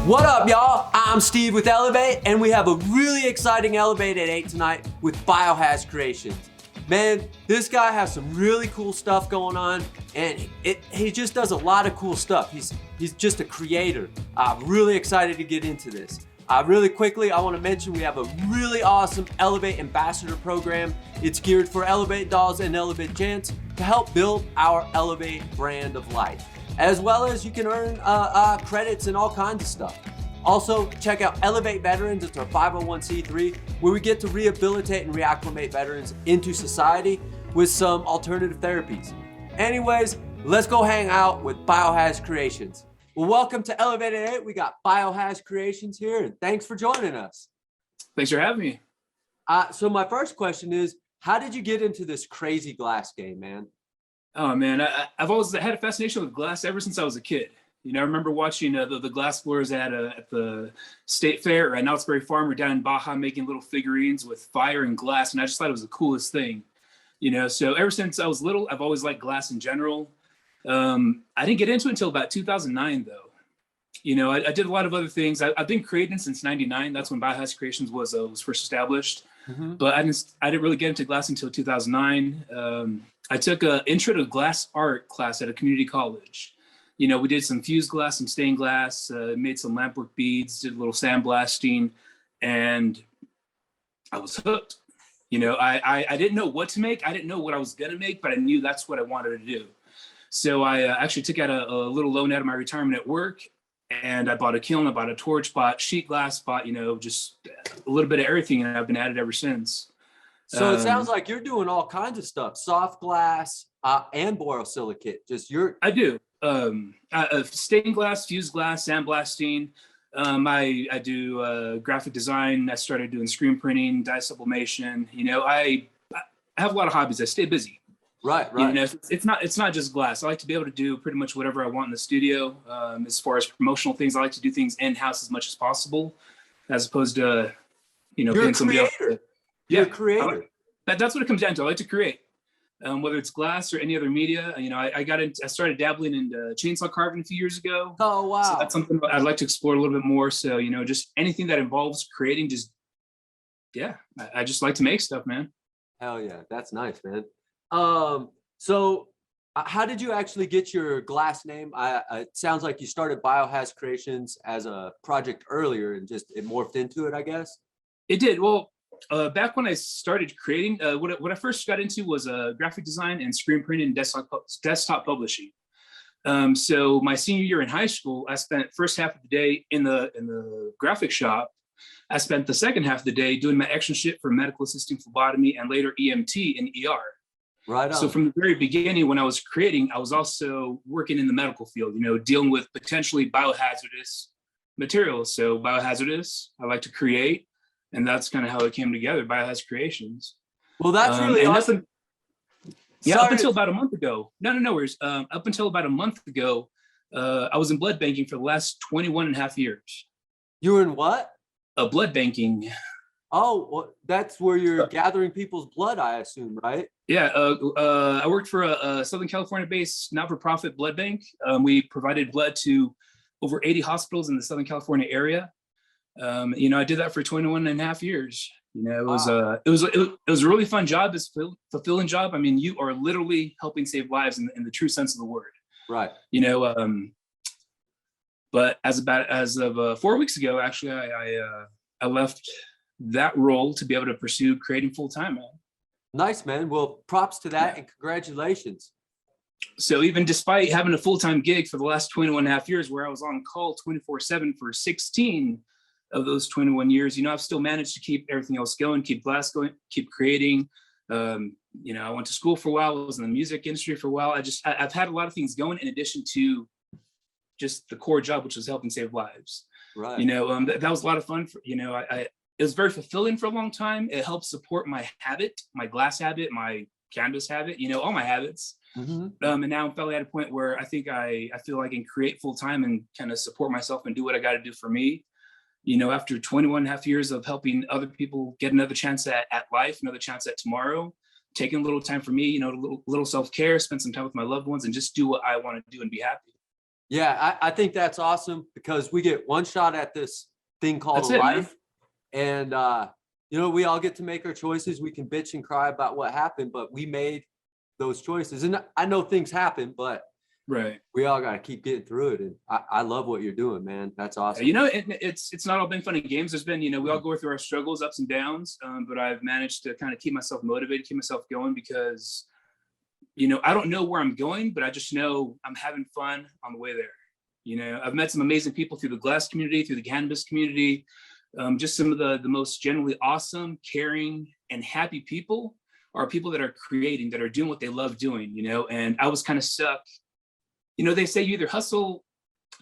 What up, y'all? I'm Steve with Elev8, and we have a really exciting Elev8 tonight with BioHazCreations. Man, this guy has some really cool stuff going on, and he just does a lot of cool stuff. He's just a creator. I'm really excited to get into this. Really quickly, I want to mention we have a really awesome Elev8 Ambassador program. It's geared for Elev8 dolls and Elev8 gents to help build our Elev8 brand of life. As well as you can earn credits and all kinds of stuff. Also, check out Elev8 Veterans. It's our 501c3 where we get to rehabilitate and reacclimate veterans into society with some alternative therapies. Anyways, let's go hang out with BioHazCreations. Well, welcome to Elev8. We got BioHazCreations here, and thanks for joining us. Thanks for having me. So my first question is, how did you get into this crazy glass game, man? Oh man, I've always had a fascination with glass ever since I was a kid. You know, I remember watching the glass blowers at the state fair at Knott's Berry Farm or down in Baja making little figurines with fire and glass, and I just thought it was the coolest thing. You know, so ever since I was little, I've always liked glass in general. I didn't get into it until about 2009, though. You know, I did a lot of other things. I've been creating since '99. That's when BioHazCreations was first established. Mm-hmm. But I didn't really get into glass until 2009. I took an intro to glass art class at a community college. You know, we did some fused glass, some stained glass, made some lampwork beads, did a little sandblasting, and I was hooked. You know, I didn't know what to make. I didn't know what I was gonna make, but I knew that's what I wanted to do. So I actually took out a little loan out of my retirement at work, and I bought a kiln, I bought a torch, bought sheet glass, bought, you know, just a little bit of everything, and I've been at it ever since. So it sounds like you're doing all kinds of stuff, soft glass and borosilicate. I do stained glass, fused glass, sandblasting. I do graphic design. I started doing screen printing, dye sublimation. You know, I have a lot of hobbies. I stay busy. Right. You know, it's not just glass. I like to be able to do pretty much whatever I want in the studio. As far as promotional things, I like to do things in-house as much as possible, as opposed to, you know, you're paying somebody else. You're a creator. That's what it comes down to. I like to create, whether it's glass or any other media. You know, I started dabbling into chainsaw carving a few years ago. Oh, wow. So that's something I'd like to explore a little bit more. So, you know, just anything that involves creating, I just like to make stuff, man. Hell yeah. That's nice, man. So how did you actually get your glass name? It sounds like you started BioHazCreations as a project earlier and just it morphed into it, I guess. It did. Well, back when I started creating, what I first got into was graphic design and screen printing and desktop publishing. So my senior year in high school, I spent first half of the day in the graphic shop. I spent the second half of the day doing my externship for medical assisting phlebotomy and later EMT in ER. Right on. So from the very beginning, when I was creating, I was also working in the medical field, you know, dealing with potentially biohazardous materials. So biohazardous, I like to create. And that's kind of how it came together, BioHazCreations. Well, that's really awesome. Up until about a month ago. No worries. Up until about a month ago, I was in blood banking for the last 21 and a half years. You were in what? Blood banking. Oh, well, that's where you're gathering people's blood, I assume, right? Yeah, I worked for a Southern California-based not-for-profit blood bank. We provided blood to over 80 hospitals in the Southern California area. You know, I did that for 21 and a half years. You know, it was a really fun job. It's a fulfilling job. I mean, you are literally helping save lives in the true sense of the word. Right. You know, but as of 4 weeks ago, actually, I left that role to be able to pursue creating full time. Nice, man. Well, props to that and congratulations. So even despite having a full-time gig for the last 21 and a half years where I was on call 24/7 for 16 of those 21 years, you know, I've still managed to keep everything else going, keep glass going, keep creating. You know, I went to school for a while, I was in the music industry for a while. I've had a lot of things going in addition to just the core job, which was helping save lives. Right. You know, that was a lot of fun. You know, it was very fulfilling for a long time. It helped support my habit, my glass habit, my cannabis habit, you know, all my habits. Mm-hmm. And now I'm finally at a point where I think I feel I can create full time and kind of support myself and do what I got to do for me. You know, after 21 and a half years of helping other people get another chance at life, another chance at tomorrow, taking a little time for me, you know, a little self-care, spend some time with my loved ones and just do what I want to do and be happy. Yeah, I think that's awesome because we get one shot at this thing called That's a it, life. Man. And, you know, we all get to make our choices. We can bitch and cry about what happened, but we made those choices. And I know things happen, but Right. we all got to keep getting through it. And I love what you're doing, man. That's awesome. You know, it's not all been fun and games. There's been, you know, we all go through our struggles, ups and downs, but I've managed to kind of keep myself motivated, keep myself going because, you know, I don't know where I'm going, but I just know I'm having fun on the way there. You know, I've met some amazing people through the glass community, through the cannabis community, just some of the most genuinely awesome, caring, and happy people are people that are creating, that are doing what they love doing, you know, and I was kind of stuck. You know, they say you either hustle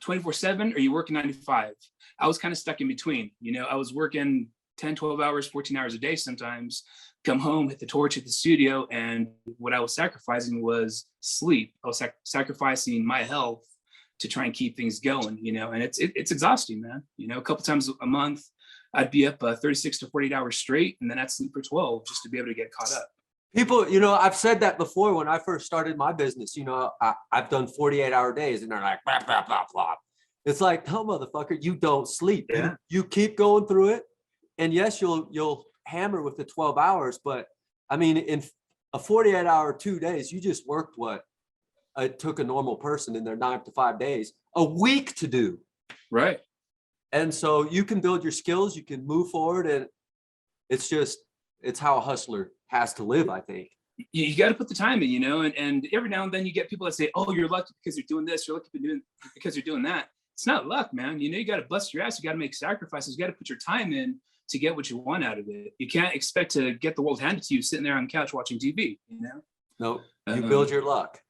24/7 or you work 9 to 5. I was kind of stuck in between. You know, I was working 10, 12 hours, 14 hours a day sometimes, come home, hit the torch at the studio. And what I was sacrificing was sleep. I was sacrificing my health to try and keep things going, you know, and it's exhausting, man. You know, a couple times a month, I'd be up 36 to 48 hours straight, and then I'd sleep for 12 just to be able to get caught up. People, you know, I've said that before when I first started my business. You know, I've done 48-hour days, and they're like, blah, blah, blah, blah. It's like, no, motherfucker, you don't sleep. Yeah. You keep going through it. And yes, you'll hammer with the 12 hours, but I mean, in a 48-hour 2 days, you just worked what it took a normal person in their 9 to 5 days a week to do. Right. And so you can build your skills, you can move forward, and it's how a hustler has to live, I think. You got to put the time in, you know, and every now and then you get people that say, oh, you're lucky because you're doing this, you're lucky because you're doing that. It's not luck, man. You know, you got to bust your ass, you got to make sacrifices, you got to put your time in to get what you want out of it. You can't expect to get the world handed to you sitting there on the couch watching TV, you know? No, you build your luck.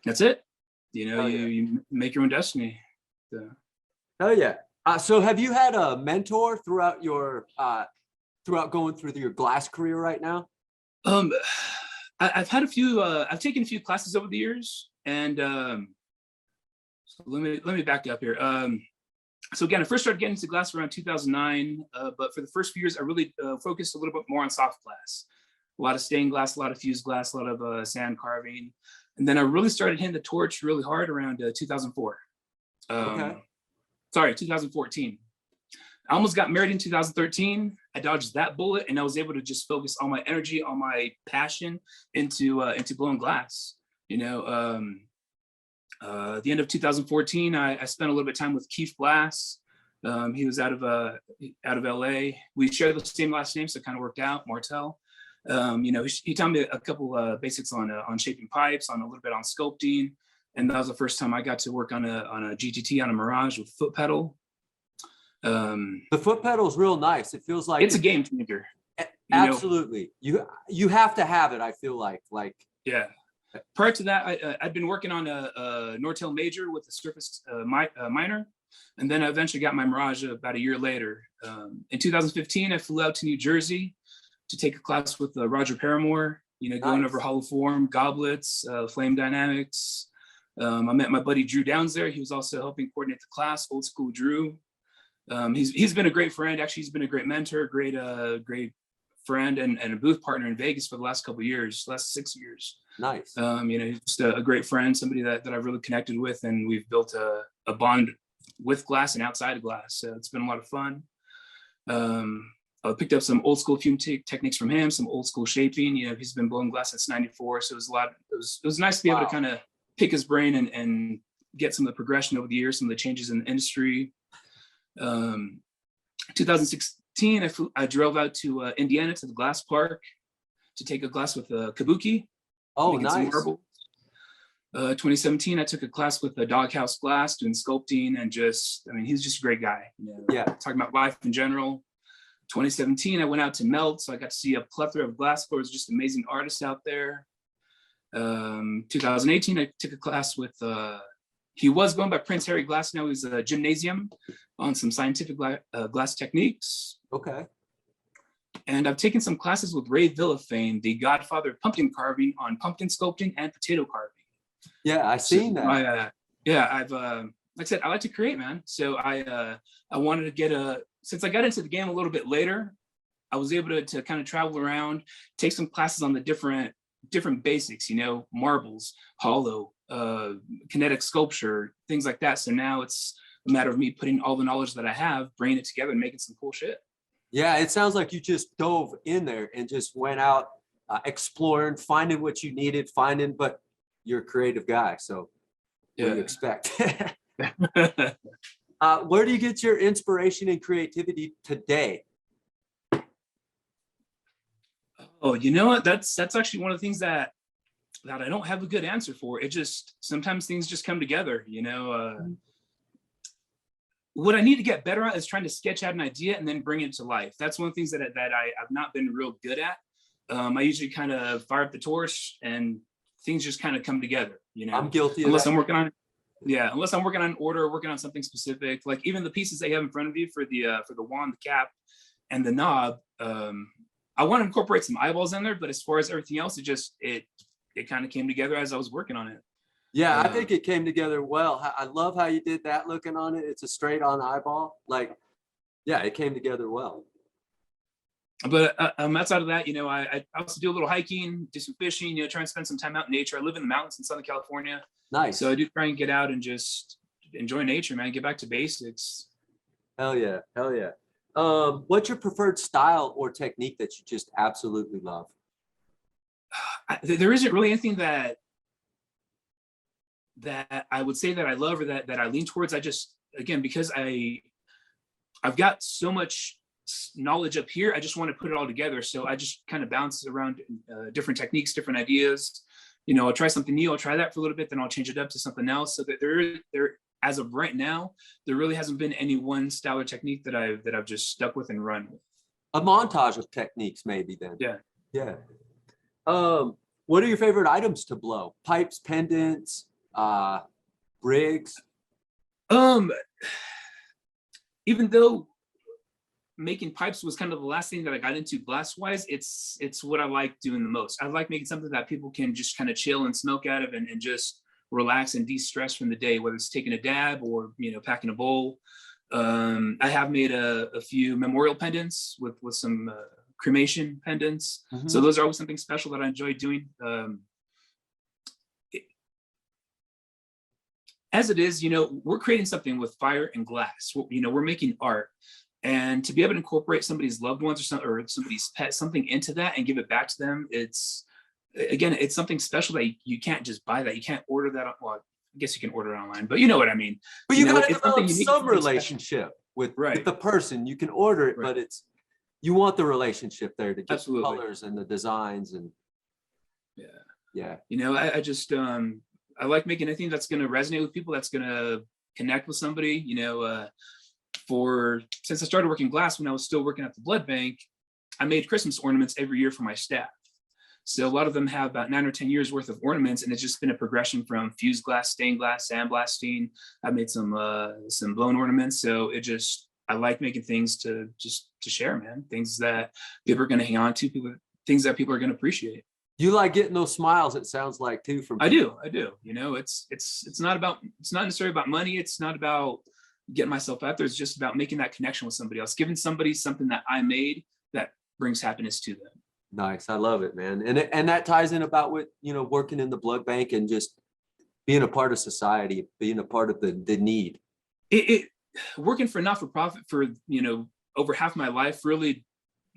That's it. You know, yeah. you make your own destiny. So. Oh yeah. So have you had a mentor throughout going through your glass career right now? I've had a few. I've taken a few classes over the years, and so let me back up here. So again, I first started getting into glass around 2009, but for the first few years, I really focused a little bit more on soft glass. A lot of stained glass, a lot of fused glass, a lot of sand carving, and then I really started hitting the torch really hard around 2004. Okay. Sorry, 2014. I almost got married in 2013. I dodged that bullet, and I was able to just focus all my energy, all my passion into blowing glass. You know, at the end of 2014, I spent a little bit of time with Keith Glass. He was out of LA. We share the same last name, so it kind of worked out. Martel. You know, he taught me a couple basics on shaping pipes, on a little bit on sculpting, and that was the first time I got to work on a GTT on a Mirage with foot pedal. The foot pedal is real nice. It feels like it's a game changer. Absolutely. You have to have it. I feel like yeah. Prior to that, I'd been working on a Nortel Major with a Surface Minor, and then I eventually got my Mirage about a year later. In 2015, I flew out to New Jersey to take a class with Roger Paramore. You know, going over hollow form, goblets, flame dynamics. I met my buddy Drew Downs there. He was also helping coordinate the class. Old school Drew. He's been a great friend. Actually, he's been a great mentor, great friend, and a booth partner in Vegas for the last couple of years, last 6 years. Nice. You know, he's just a great friend, somebody that I've really connected with, and we've built a bond with glass and outside of glass. So it's been a lot of fun. I picked up some old school fume techniques from him, some old school shaping. You know, he's been blowing glass since '94, so it was nice to be able to kind of pick his brain and get some of the progression over the years, some of the changes in the industry. 2016, I drove out to Indiana to the glass park to take a glass with Kabuki. Oh, nice. 2017, I took a class with Doghouse Glass doing sculpting, and he's just a great guy. You know, yeah. Talking about life in general. 2017, I went out to Melt, so I got to see a plethora of glass blowers, just amazing artists out there. 2018, I took a class with he was going by Prince Harry Glass. Now he's a Gymnasium on some scientific glass techniques. Okay. And I've taken some classes with Ray Villafane, the godfather of pumpkin carving, on pumpkin sculpting and potato carving. Yeah, I've seen that. I've like I said, I like to create, man. So I wanted to get since I got into the game a little bit later, I was able to kind of travel around, take some classes on the different basics, you know, marbles, hollow, kinetic sculpture, things like that. So now it's a matter of me putting all the knowledge that I have, bringing it together and making some cool shit. Yeah, it sounds like you just dove in there and just went out exploring, finding what you needed, but you're a creative guy, so what do you expect? Where do you get your inspiration and creativity today? Oh, you know what? That's actually one of the things that I don't have a good answer for. It just, sometimes things just come together, you know. What I need to get better at is trying to sketch out an idea and then bring it to life. That's one of the things that I've not been real good at. I usually kind of fire up the torch and things just kind of come together, you know. I'm guilty unless of that. I'm working on, yeah, unless I'm working on an order, working on something specific. Like even the pieces that you have in front of you for the wand, the cap, and the knob. I want to incorporate some eyeballs in there, but as far as everything else, it kind of came together as I was working on it. Yeah, I think it came together well. I love how you did that looking on it. It's a straight on eyeball. Like, yeah, it came together well. But outside of that, you know, I also do a little hiking, do some fishing, you know, try and spend some time out in nature. I live in the mountains in Southern California. Nice. So I do try and get out and just enjoy nature, man, get back to basics. Hell yeah. Hell yeah. What's your preferred style or technique that you just absolutely love? There isn't really anything that I would say that I love or that I lean towards. I just, again, because I've got so much knowledge up here, I just want to put it all together. So I just kind of bounce around different techniques, different ideas. You know, I'll try something new, I'll try that for a little bit, then I'll change it up to something else. So that there as of right now, there really hasn't been any one style or technique that I've just stuck with and run with. A montage of techniques, maybe then. Yeah. Yeah. What are your favorite items to blow? Pipes, pendants, rigs? Even though making pipes was kind of the last thing that I got into glass wise, it's what I like doing the most. I like making something that people can just kind of chill and smoke out of and just relax and de-stress from the day, whether it's taking a dab or, you know, packing a bowl. I have made a few memorial pendants with some cremation pendants. Mm-hmm. So those are always something special that I enjoy doing. As it is, you know, we're creating something with fire and glass. You know, we're making art. And to be able to incorporate somebody's loved ones or somebody's pet, something into that and give it back to them, it's something special that you can't just buy that. You can't order that. Well, I guess you can order it online, but you know what I mean. But you got to it's something develop unique, some relationship with the person. You can order it, but you want the relationship there to get the colors and the designs and yeah. You know, I just I like making anything that's going to resonate with people, that's going to connect with somebody. You know, since I started working glass when I was still working at the blood bank, I made Christmas ornaments every year for my staff. So a lot of them have about 9 or 10 years worth of ornaments, and it's just been a progression from fused glass, stained glass, sandblasting. I've made some blown ornaments. So I like making things to share, man. Things that people are going to hang on to, things that people are going to appreciate. You like getting those smiles, it sounds like, too, from people. I do. You know, it's not necessarily about money. It's not about getting myself out there. It's just about making that connection with somebody else, giving somebody something that I made that brings happiness to them. Nice. I love it, man. And that ties in about what, you know, working in the blood bank and just being a part of society, being a part of the need. Working for not-for-profit for, you know, over half my life really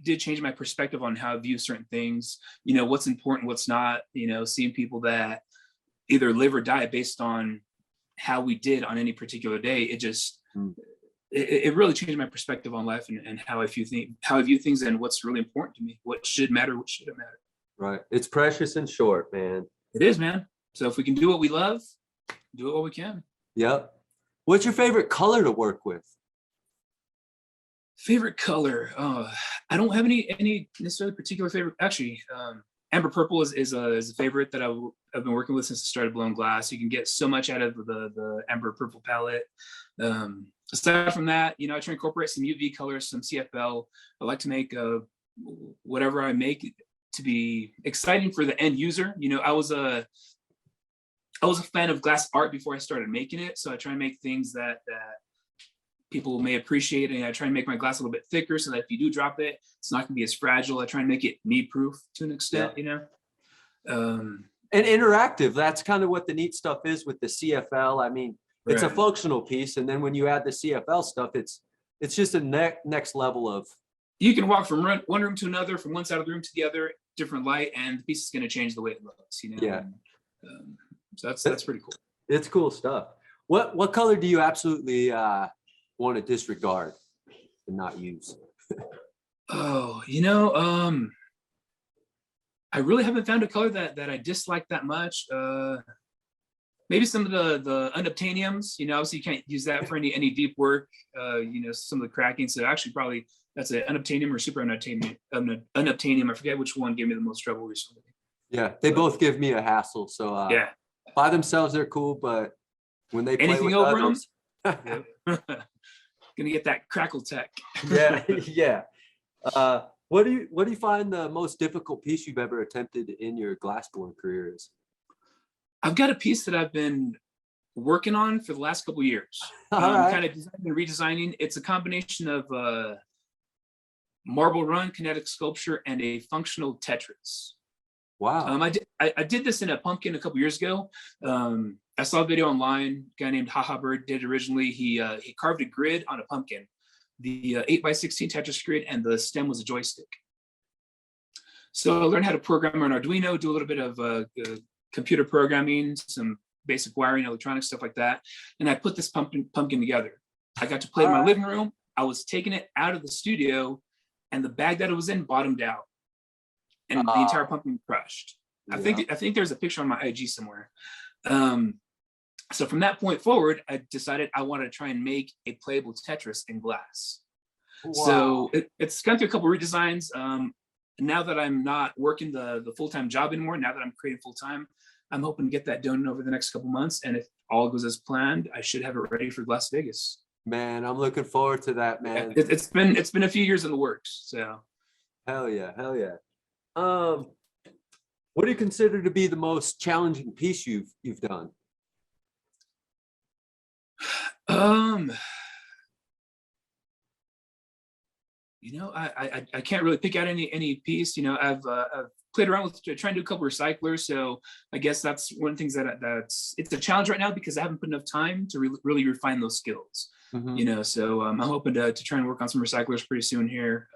did change my perspective on how I view certain things, you know, what's important, what's not, you know, seeing people that either live or die based on how we did on any particular day. It really changed my perspective on life and how I view things and what's really important to me, what should matter, what shouldn't matter. Right. It's precious and short, man. It is, man. So if we can do what we love, do it while we can. Yep. What's your favorite color to work with? Favorite color? I don't have any necessarily particular favorite. Actually, amber purple is a favorite that I've been working with since I started blowing glass. You can get so much out of the amber purple palette. Aside from that, you know, I try to incorporate some UV colors, some CFL. I like to make whatever I make to be exciting for the end user. You know, I was a fan of glass art before I started making it, so I try and make things that people may appreciate, and I try and make my glass a little bit thicker so that if you do drop it, it's not going to be as fragile. I try and make it need proof to an extent, you know. And interactive. That's kind of what the neat stuff is with the CFL. I mean, it's a Right. functional piece, and then when you add the CFL stuff, it's just a next level of. You can walk from one room to another, from one side of the room to the other, different light, and the piece is going to change the way it looks. You know. Yeah. And, so that's pretty cool. It's cool stuff. What color do you absolutely want to disregard and not use? Oh, I really haven't found a color that I dislike that much. Maybe some of the unobtainiums, obviously you can't use that for any deep work, some of the cracking. So actually probably that's an unobtainium or super unobtainium. Unobtainium, I forget which one gave me the most trouble recently. Yeah, they both give me a hassle. So yeah, by themselves they're cool, but when they play anything with over others, them, gonna get that crackle tech. yeah. What do you find the most difficult piece you've ever attempted in your glassblowing career is? I've got a piece that I've been working on for the last couple of years. Right. Kind of designing and redesigning. It's a combination of marble run, kinetic sculpture, and a functional Tetris. Wow. I did this in a pumpkin a couple years ago. I saw a video online. A guy named Haha Bird did originally. He carved a grid on a pumpkin, the 8x16 Tetris grid, and the stem was a joystick. So I learned how to program on Arduino, do a little bit of computer programming, some basic wiring, electronic stuff like that. And I put this pumpkin together. I got to play in my living room. I was taking it out of the studio, and the bag that it was in bottomed out, and the entire pumpkin crushed. Yeah. I think there's a picture on my IG somewhere. So from that point forward, I decided I wanted to try and make a playable Tetris in glass. Wow. So it's gone through a couple of redesigns. Now that I'm not working the full-time job anymore, now that I'm creating full-time, I'm hoping to get that done over the next couple months. And if all goes as planned, I should have it ready for Las Vegas. Man, I'm looking forward to that, man. It's been a few years in the works. So hell yeah. What do you consider to be the most challenging piece you've done? I can't really pick out any piece. I've played around with trying to do a couple recyclers. So I guess that's one of the things it's a challenge right now because I haven't put enough time to really refine those skills. Mm-hmm. So I'm hoping to try and work on some recyclers pretty soon here,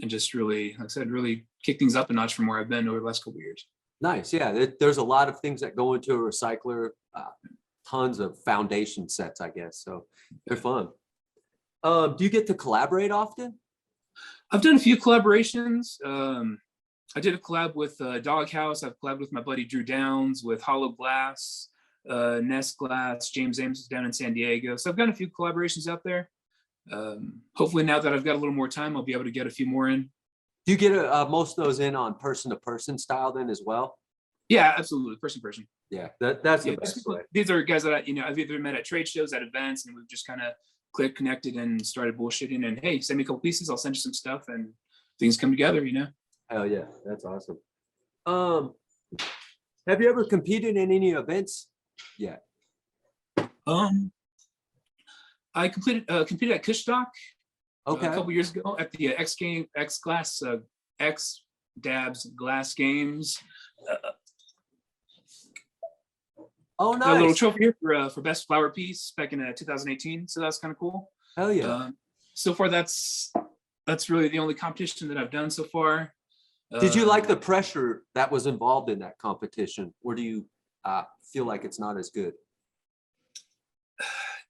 and just really, like I said, really kick things up a notch from where I've been over the last couple of years. Nice, yeah. There's a lot of things that go into a recycler. Tons of foundation sets, I guess. So they're fun. Do you get to collaborate often? I've done a few collaborations. I did a collab with Doghouse. I've collabed with my buddy Drew Downs, with Hollow Glass, Nest Glass, James Ames down in San Diego. So I've got a few collaborations out there. Hopefully now that I've got a little more time, I'll be able to get a few more in. Do you get most of those in on person-to-person style then as well? Yeah, absolutely. Person-to-person. Yeah, that's the best way. These are guys that I've either met at trade shows, at events, and we've just kind of clicked, connected, and started bullshitting. And hey, send me a couple pieces, I'll send you some stuff, and things come together. Hell yeah, that's awesome. Have you ever competed in any events yet? I competed at Kushstock a couple years ago at the X Dabs Glass Games. Oh, nice. Got a little trophy here for best flower piece back in 2018. So that's kind of cool. Hell yeah. So far, that's really the only competition that I've done so far. Did you like the pressure that was involved in that competition, or do you feel like it's not as good?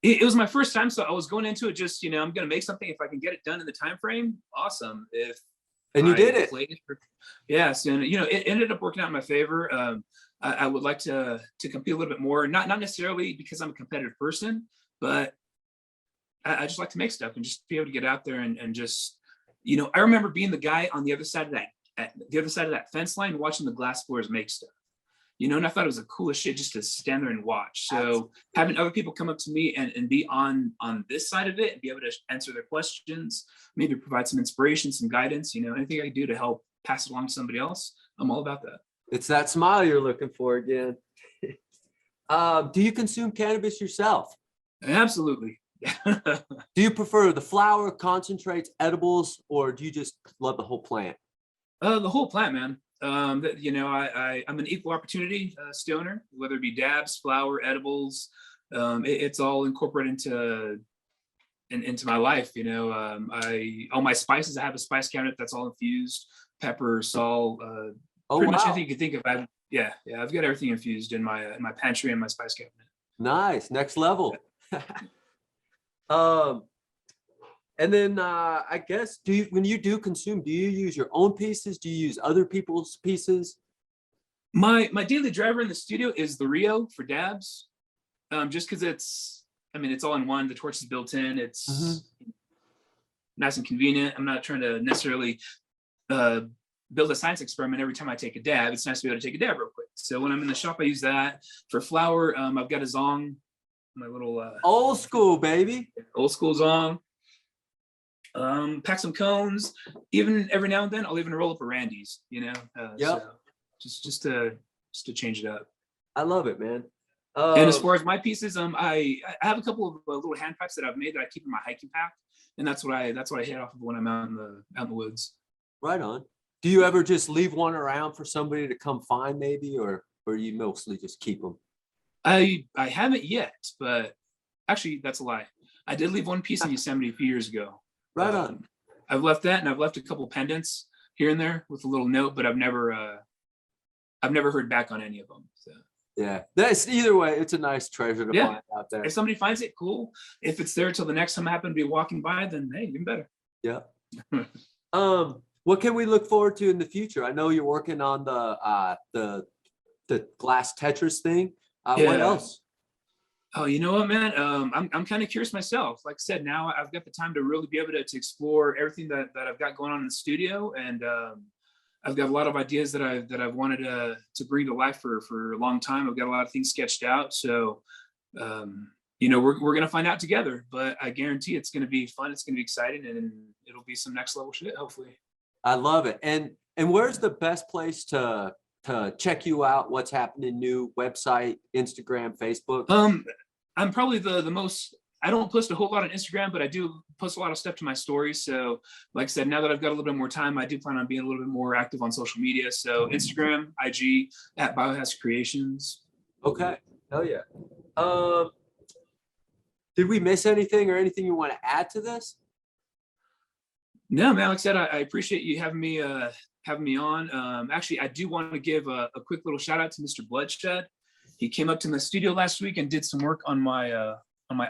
It was my first time, so I was going into it just, I'm going to make something. If I can get it done in the time frame, awesome. And you did it. Yes, and it ended up working out in my favor. I would like to compete a little bit more, not necessarily because I'm a competitive person, but I just like to make stuff and just be able to get out there and just, I remember being the guy on the other side of that fence line watching the glassblowers make stuff. And I thought it was the coolest shit just to stand there and watch. So having other people come up to me and be on this side of it and be able to answer their questions, maybe provide some inspiration, some guidance, anything I can do to help pass it along to somebody else, I'm all about that. It's that smile you're looking for again. Do you consume cannabis yourself? Absolutely. Do you prefer the flower, concentrates, edibles, or do you just love the whole plant? The whole plant, man. That, you know, I'm an equal opportunity stoner, whether it be dabs, flower, edibles. It's all incorporated into my life. You know, all my spices. I have a spice cabinet that's all infused: pepper, salt, Oh, pretty much wow. anything you can think of. I've got everything infused in my pantry and my spice cabinet. Nice, next level. um, and then I guess, when you do consume, do you use your own pieces? Do you use other people's pieces? My daily driver in the studio is the Rio for dabs, just because it's all in one. The torch is built in. It's nice and convenient. I'm not trying to necessarily build a science experiment every time I take a dab. It's nice to be able to take a dab real quick. So when I'm in the shop, I use that. For flour, I've got a Zong, my little Old school, baby. old school Zong. Pack some cones. Even every now and then, I'll even roll up a Randy's. You know, Yep. So just to change it up. I love it, man. And as far as my pieces, I have a couple of little hand packs that I've made that I keep in my hiking pack, and that's what I hit off of when I'm out in the woods. Right on. Do you ever just leave one around for somebody to come find, maybe, or you mostly just keep them? I haven't yet, but actually that's a lie. I did leave one piece in Yosemite a few years ago. Right on. I've left that, and I've left a couple pendants here and there with a little note, but I've never heard back on any of them. So. Yeah, that's either way. It's a nice treasure to find out there. If somebody finds it, cool. If it's there till the next time I happen to be walking by, then hey, even better. Yeah. What can we look forward to in the future? I know you're working on the glass Tetris thing. What else? Oh, you know what, man? I'm kind of curious myself. Like I said, now I've got the time to really be able to explore everything that I've got going on in the studio, and I've got a lot of ideas that I've wanted to bring to life for a long time. I've got a lot of things sketched out, so you know, we're gonna find out together. But I guarantee it's gonna be fun. It's gonna be exciting, and it'll be some next level shit, hopefully. I love it. And where's the best place to check you out? What's happening new? Website, Instagram, Facebook? I'm probably the most. I don't post a whole lot on Instagram, but I do post a lot of stuff to my stories. So, like I said, now that I've got a little bit more time, I do plan on being a little bit more active on social media. So, Instagram, IG at BioHazCreations. Okay. Hell yeah. Did we miss anything or anything you want to add to this? No, man. Like I said, I appreciate you having me on. Actually, I do want to give a quick little shout out to Mr. Bloodshed. He came up to the studio last week and did some work on my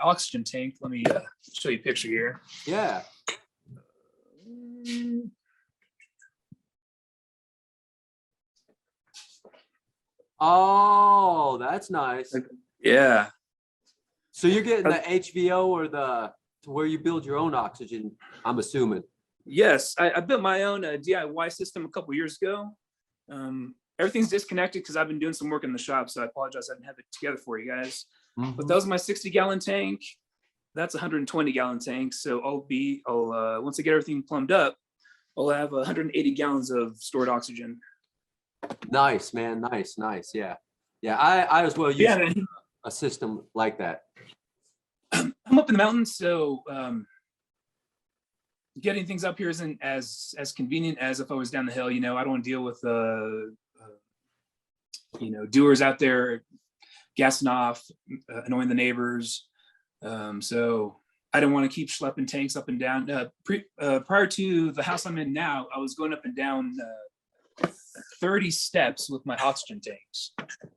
oxygen tank. Let me show you a picture here. Yeah. Oh, that's nice. Yeah. So you're getting the HVO or to where you build your own oxygen, I'm assuming. Yes, I built my own DIY system a couple years ago. Everything's disconnected because I've been doing some work in the shop, so I apologize I didn't have it together for you guys. But that was my 60-gallon tank. That's a 120-gallon tank. So I'll once I get everything plumbed up, I'll have 180 gallons of stored oxygen. Nice, man. Nice. Yeah. I as well use a system like that. I'm up in the mountains, so getting things up here isn't as convenient as if I was down the hill. You know, I don't want to deal with doers out there gassing off, annoying the neighbors. So I didn't want to keep schlepping tanks up and down. Prior to the house I'm in now, I was going up and down 30 steps with my oxygen tanks.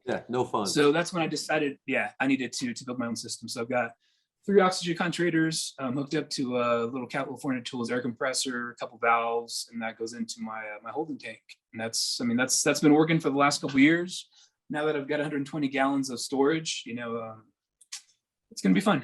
Yeah, no fun. So that's when I decided, I needed to build my own system. So I've got 3 oxygen concentrators hooked up to a little California Tools air compressor, a couple valves, and that goes into my holding tank. And that's been working for the last couple of years. Now that I've got 120 gallons of storage, you know, it's gonna be fun.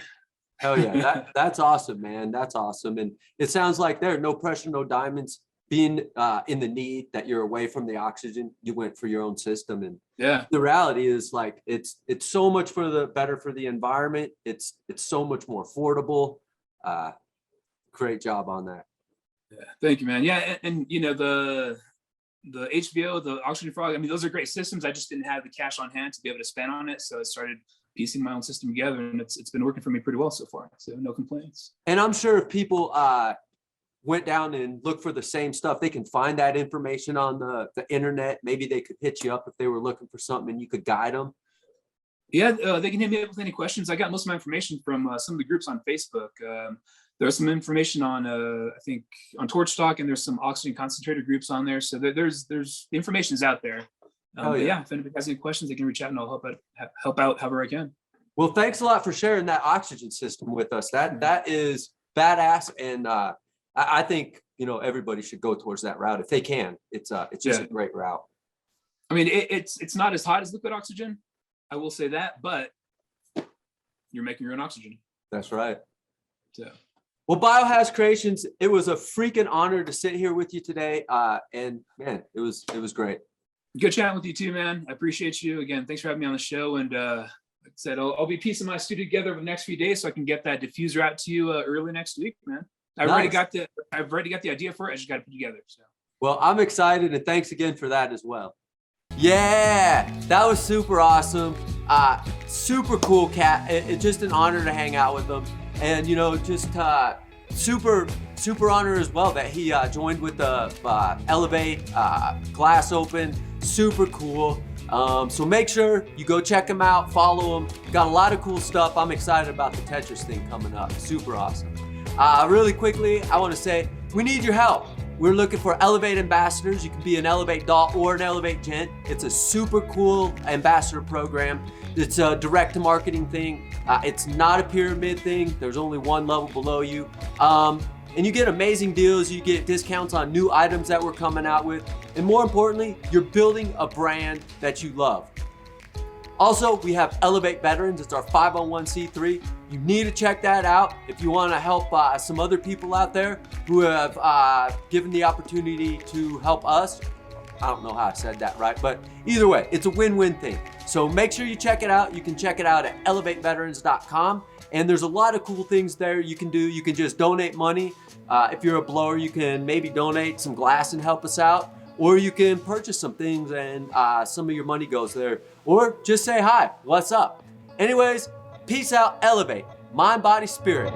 Hell yeah, that's awesome, man. That's awesome. And it sounds like there, no pressure, no diamonds. Being in the need that you're away from the oxygen, you went for your own system. And the reality is, like, it's so much better for the environment. It's so much more affordable. Great job on that. Yeah, thank you, man. Yeah, and you know, the HVO, the oxygen frog, I mean, those are great systems. I just didn't have the cash on hand to be able to spend on it, so I started piecing my own system together, and it's been working for me pretty well so far. So no complaints. And I'm sure if people went down and looked for the same stuff, they can find that information on the internet. Maybe they could hit you up if they were looking for something and you could guide them. Yeah, they can hit me up with any questions. I got most of my information from some of the groups on Facebook. There's some information on, I think, on Torch Talk, and there's some oxygen concentrator groups on there. So there's the information is out there. But yeah, if anybody has any questions, they can reach out, and I'll help out however I can. Well, thanks a lot for sharing that oxygen system with us. That is badass, and I think everybody should go towards that route if they can. It's just a great route. I mean, it's not as hot as liquid oxygen, I will say that, but you're making your own oxygen. That's right. So, well, BioHazCreations, it was a freaking honor to sit here with you today. And man, it was great. Good chatting with you too, man. I appreciate you again. Thanks for having me on the show. And like I said, I'll be piecing my studio together over the next few days so I can get that diffuser out to you early next week, man. I've already got the idea for it. I just got to put it together. So. Well, I'm excited, and thanks again for that as well. Yeah, that was super awesome. Super cool cat. It's just an honor to hang out with him, and just super honor as well that he joined with the Elev8 Glass Open. Super cool. So make sure you go check him out, follow him. Got a lot of cool stuff. I'm excited about the Tetris thing coming up. Super awesome. Really quickly, I want to say we need your help. We're looking for Elev8 ambassadors. You can be an Elev8 doll or an Elev8 gent. It's a super cool ambassador program. It's a direct to marketing thing. It's not a pyramid thing. There's only one level below you. And you get amazing deals. You get discounts on new items that we're coming out with. And more importantly, you're building a brand that you love. Also, we have Elev8 Veterans. It's our 501c3. You need to check that out if you want to help some other people out there who have given the opportunity to help us. I don't know how I said that right, but either way, it's a win-win thing. So make sure you check it out. You can check it out at elev8veterans.com. And there's a lot of cool things there you can do. You can just donate money. If you're a blower, you can maybe donate some glass and help us out. Or you can purchase some things and some of your money goes there. Or just say hi, what's up? Anyways, peace out, Elev8, mind, body, spirit.